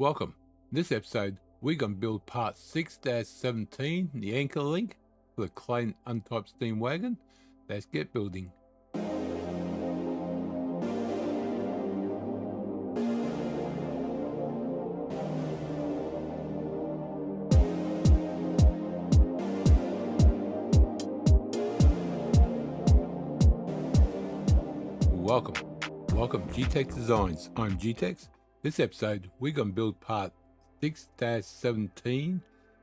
Welcome. In this episode, we're going to build part 6-17, the anchor link for the Clayton Undertype Steam Wagon. Let's get building. Welcome G-Tex Designs. I'm G-Tex. This episode, we're going to build part 6-17,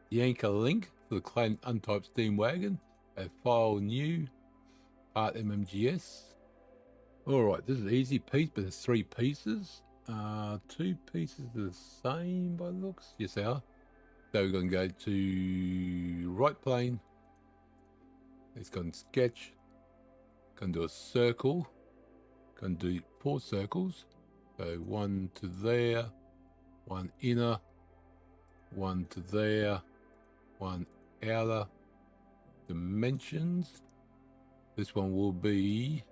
the anchor link for the Clayton Undertype Steam Wagon, a file new, part MMGS. Alright, this is an easy piece, but there's 3 pieces. 2 pieces are the same by the looks. Yes, they are. So we're going to go to right plane. Let's go and sketch. Going to do a circle. Going to do 4 circles. So 1 to there, 1 inner, 1 to there, 1 outer. Dimensions. This one will be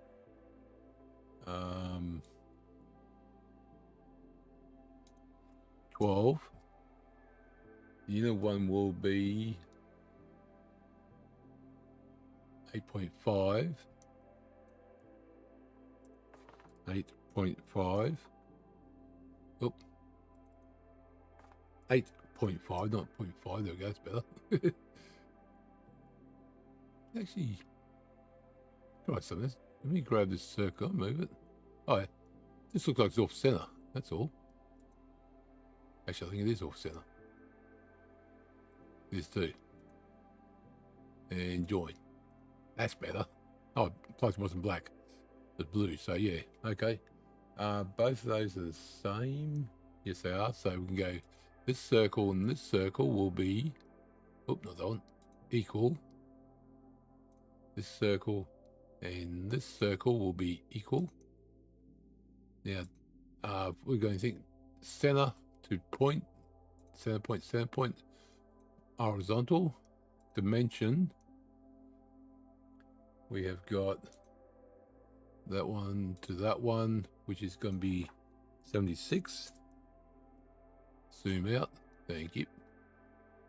12. The inner one will be 8.5. 8.5. Oh, 8.5, not 0.5. There we go, that's better. Actually, try some of this. Let me grab this circle and move it. Oh, yeah. This looks like it's off center. That's all. Actually, I think it is off center. This too. And join. That's better. Oh, plus it wasn't black. It's blue, so yeah, okay. Both of those are the same. Yes, they are. So we can go this circle and this circle will be, oh, not that one, equal. This circle and this circle will be equal. Now, we're going to think center to point, center point, horizontal, dimension. We have got that one to that one, which is going to be 76. Zoom out. Thank you.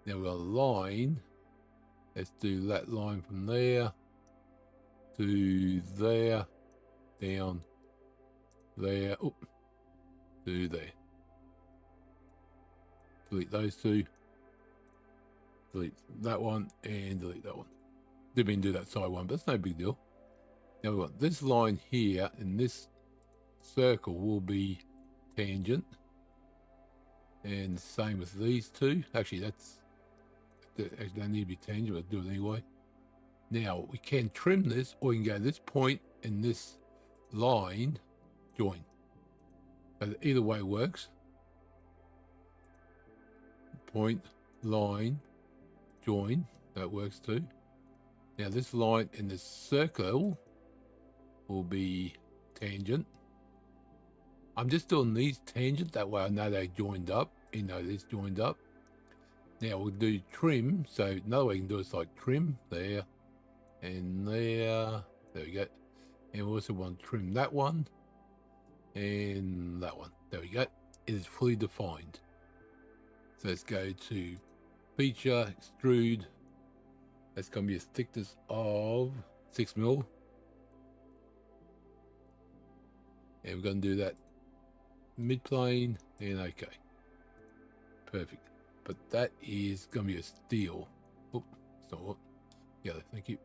Now we've got a line. Let's do that line from there to there, down there, to there. Delete those 2. Delete that one and delete that one. Didn't mean to do that side one, but it's no big deal. Now we've got this line here, and this circle will be tangent. And same with these 2. Actually, actually don't need to be tangent, but do it anyway. Now, we can trim this, or we can go this point and this line, join. So either way works. Point, line, join. That works too. Now, this line and this circle will be tangent. I'm just doing these tangent, that way I know they joined up. You know this joined up. Now we'll do trim. So another way you can do it's like trim there and there. There we go. And we also want to trim that one and that one. There we go. It is fully defined. So let's go to feature, extrude. That's going to be a thickness of 6 mil. And we're going to do that mid-plane and okay. Perfect. But that is going to be a steel. Oh, it's not what? Yeah, thank you.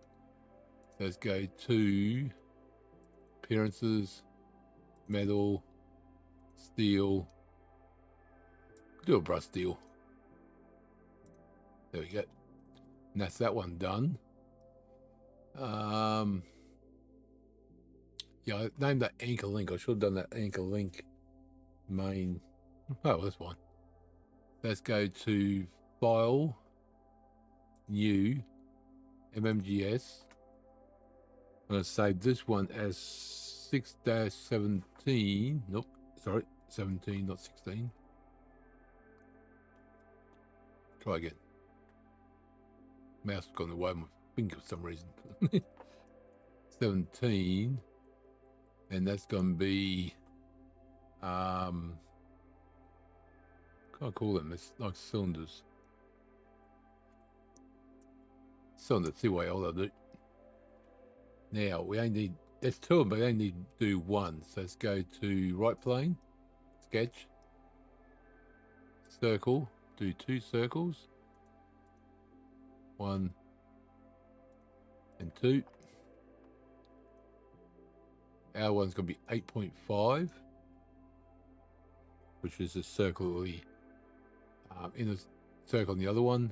So let's go to appearances, metal, steel. Do a brush steel. There we go. And that's that one done. Yeah, I named that anchor link. I should have done that anchor link main. Oh, that's fine. Let's go to File, New, MMGS. I'm going to save this one as 6-17. Nope, sorry, 17, not 16. Try again. Mouse has gone away my finger for some reason. 17. And that's going to be can't call them. It's like cylinders. Cylinder, see what all I do. Now we only need, there's two of them, but we only need to do one. So let's go to right plane, sketch, circle, do 2 circles, 1 and 2. Our one's going to be 8.5, which is a circle in a circle on the other one,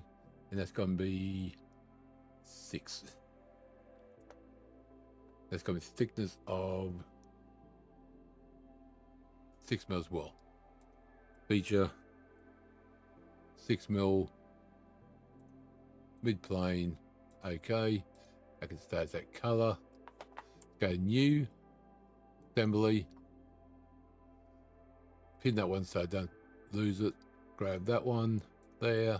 and that's going to be 6. That's going to be thickness of 6 mil as well. Feature 6 mil, mid plane. Okay, I can stay as that color. Go new, assembly, pin that one so I don't lose it. Grab that one there,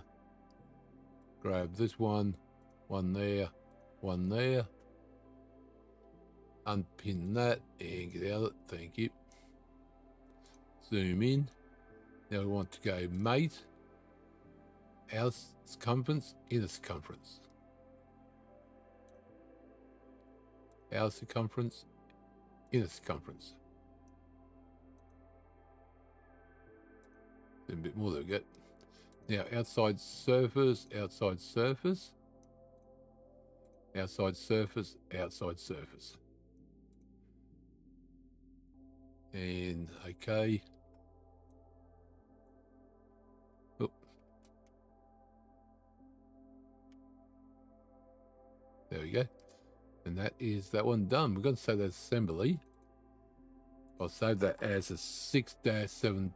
grab this one there, one there, unpin that and get out of it. Thank you. Zoom in. Now we want to go mate, outer circumference, inner circumference. Outer circumference, inner circumference. A bit more there we go. Now outside surface, outside surface, outside surface, outside surface. And okay. Oh. There we go. And that is that one done. We're going to save that assembly. I'll save that as a 6-17.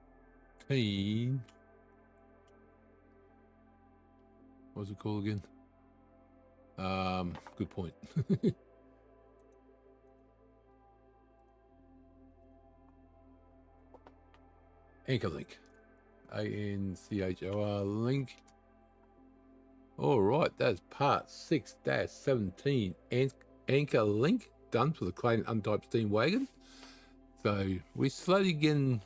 What was it called again? Good point. Anchor link. ANCHOR link. All right, that's part 6-17 anchor link done for the Clayton Undertype Steam Wagon. So we're slowly getting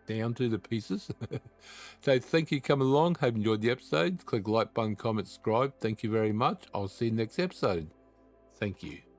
down to the pieces. So thank you for coming along. Hope you enjoyed the episode. Click the like button, comment, subscribe. Thank you very much. I'll see you next episode. Thank you.